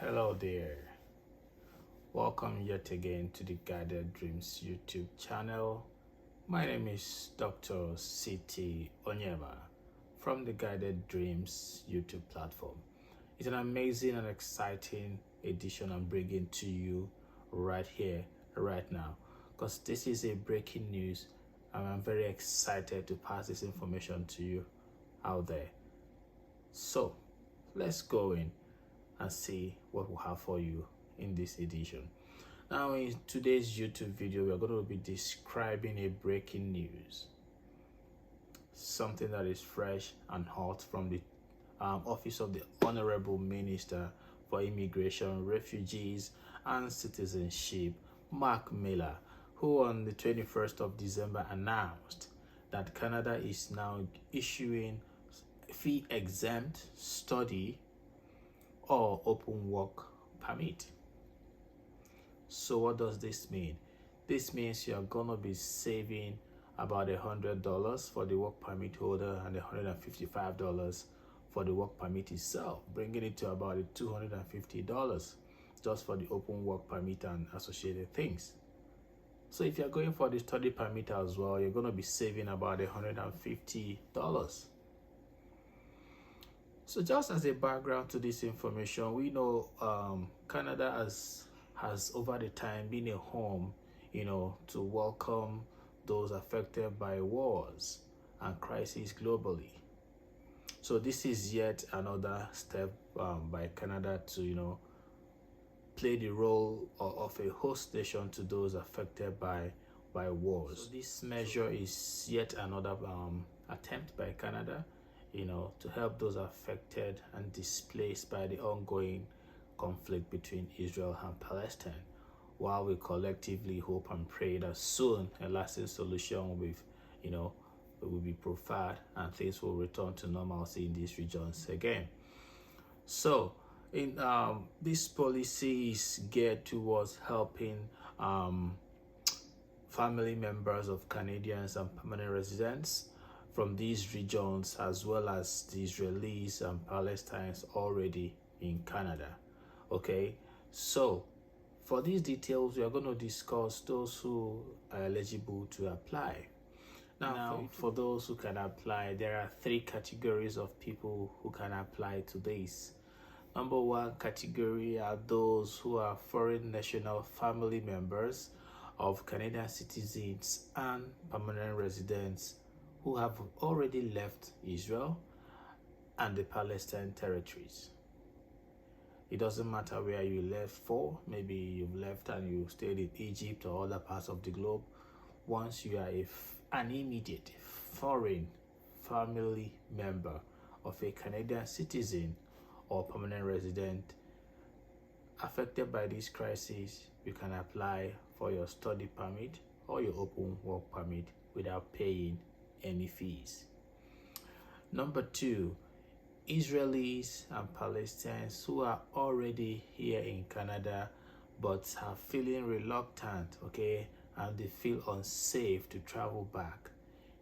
Hello there. Welcome yet again to the Guided Dreams YouTube channel. My name is Dr. Siti Onyema from the Guided Dreams YouTube platform. It's an amazing and exciting edition I'm bringing to you right here, right now, because this is a breaking news and I'm very excited to pass this information to you out there. So let's go in and see what we have for you in this edition. Now, in today's YouTube video, we are going to be describing a breaking news, something that is fresh and hot from the office of the Honourable Minister for Immigration, Refugees and Citizenship, Marc Miller, who on the 21st of December announced that Canada is now issuing fee-exempt study or open work permit. So what does this mean? This means you're gonna be saving about $100 for the work permit holder and $155 for the work permit itself, bringing it to about $250 just for the open work permit and associated things. So if you're going for the study permit as well, you're gonna be saving about $150. So just as a background to this information, we know Canada has over the time been a home, to welcome those affected by wars and crises globally. So this is yet another step by Canada to, play the role of a host nation to those affected by wars. So this measure is yet another attempt by Canada to help those affected and displaced by the ongoing conflict between Israel and Palestine, while we collectively hope and pray that soon a lasting solution will be proffered and things will return to normalcy in these regions again. So in this policy is geared towards helping family members of Canadians and permanent residents from these regions, as well as the Israelis and Palestinians already in Canada. Okay, so for these details, we are going to discuss those who are eligible to apply. Now, for those who can apply, there are three categories of people who can apply to this. Number one category are those who are foreign national family members of Canadian citizens and permanent residents who have already left Israel and the Palestine territories. It doesn't matter where you left for. Maybe you've left and you stayed in Egypt or other parts of the globe. Once you are an immediate foreign family member of a Canadian citizen or permanent resident affected by this crisis, you can apply for your study permit or your open work permit without paying any fees. Number two, Israelis and Palestinians who are already here in Canada but are feeling reluctant, and they feel unsafe to travel back.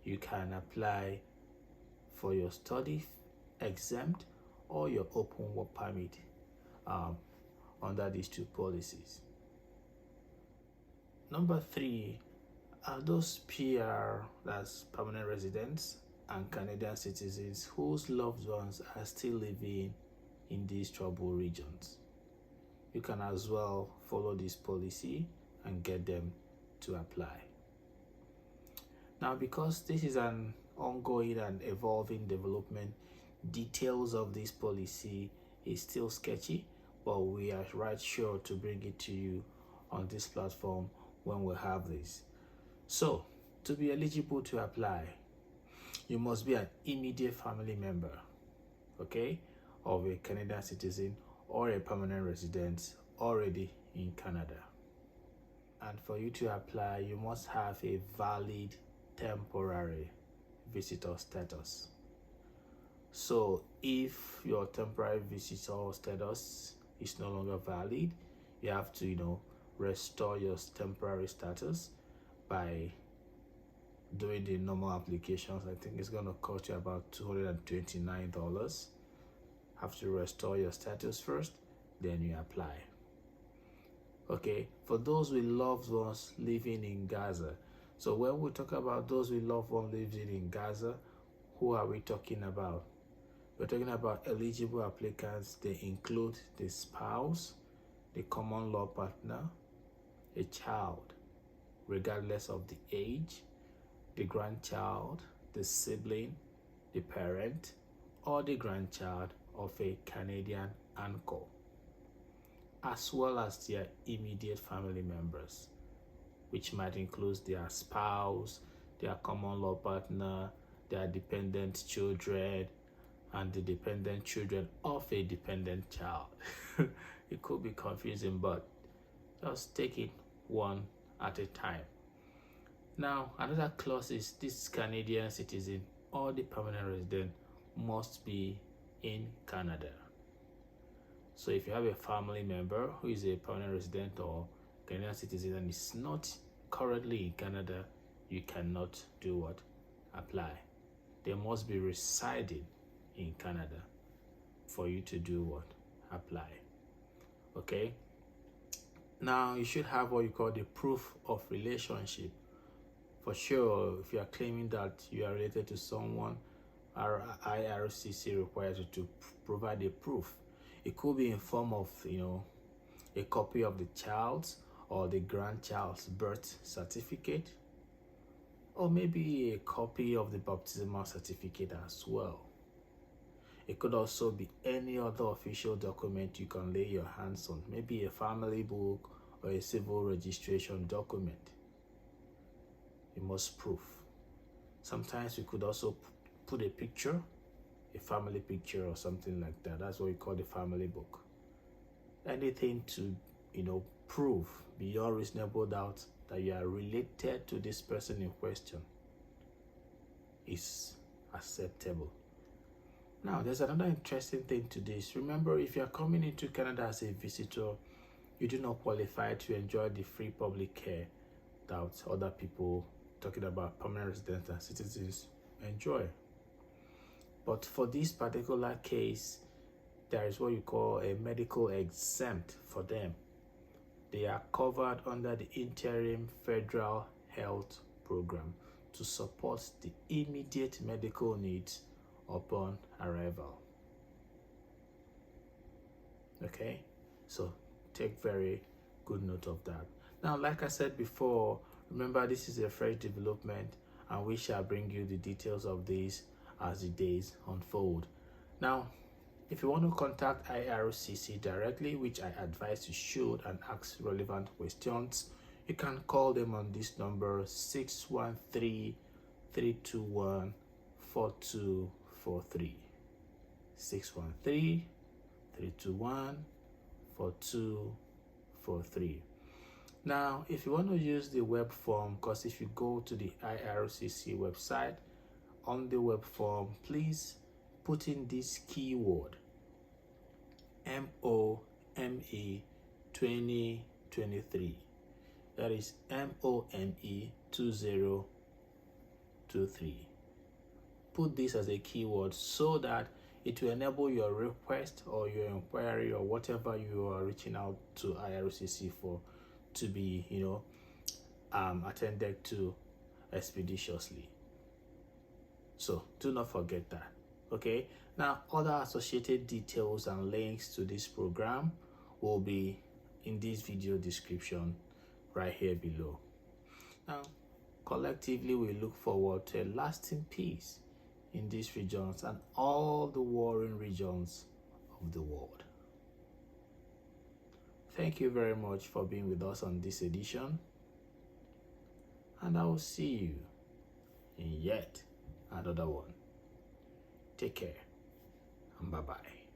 You can apply for your study exempt or your open work permit under these two policies. Number three are those PR, that's permanent residents, and Canadian citizens whose loved ones are still living in these troubled regions. You can as well follow this policy and get them to apply. Now, because this is an ongoing and evolving development, details of this policy is still sketchy, but we are right sure to bring it to you on this platform when we have this. So, to be eligible to apply, you must be an immediate family member, of a Canadian citizen or a permanent resident already in Canada. And for you to apply, you must have a valid temporary visitor status. So if your temporary visitor status is no longer valid, you have to, restore your temporary status by doing the normal applications. I think it's going to cost you about $229. Have to restore your status first, then you apply. Okay, for those with loved ones living in Gaza. So when we talk about those with loved ones living in Gaza, who are we talking about? We're talking about eligible applicants. They include the spouse, the common law partner, a child, regardless of the age, the grandchild, the sibling, the parent, or the grandchild of a Canadian uncle, as well as their immediate family members, which might include their spouse, their common law partner, their dependent children, and the dependent children of a dependent child. It could be confusing, but just take it one at a time. Now, another clause is this Canadian citizen or the permanent resident must be in Canada. So if you have a family member who is a permanent resident or Canadian citizen and is not currently in Canada, you cannot do what? Apply. They must be residing in Canada for you to do what? Apply. Okay? Now, you should have what you call the proof of relationship. For sure, if you are claiming that you are related to someone, our IRCC requires you to provide a proof. It could be in form of, a copy of the child's or the grandchild's birth certificate, or maybe a copy of the baptismal certificate as well. It could also be any other official document you can lay your hands on, maybe a family book or a civil registration document. You must prove. Sometimes we could also put a picture, a family picture or something like that. That's what we call the family book. Anything to, prove beyond reasonable doubt that you are related to this person in question is acceptable. Now, there's another interesting thing to this. Remember, if you are coming into Canada as a visitor, you do not qualify to enjoy the free public care that other people, talking about permanent residents and citizens, enjoy. But for this particular case, there is what you call a medical exempt for them. They are covered under the interim federal health program to support the immediate medical needs upon arrival. Okay, so take very good note of that. Now, like I said before, remember this is a fresh development and we shall bring you the details of this as the days unfold. Now, if you want to contact IRCC directly, which I advise you should, and ask relevant questions, you can call them on this number 613-321-4243. 613-321-4243. Now, if you want to use the web form, because if you go to the IRCC website, on the web form, please put in this keyword MOME 2023. That is MOME 2023. Put this as a keyword so that it will enable your request or your inquiry or whatever you are reaching out to IRCC for to be, attended to expeditiously. So do not forget that. Okay, now other associated details and links to this program will be in this video description right here below. Now, collectively, we look forward to a lasting peace in these regions and all the warring regions of the world. Thank you very much for being with us on this edition, and I will see you in yet another one. Take care and bye-bye.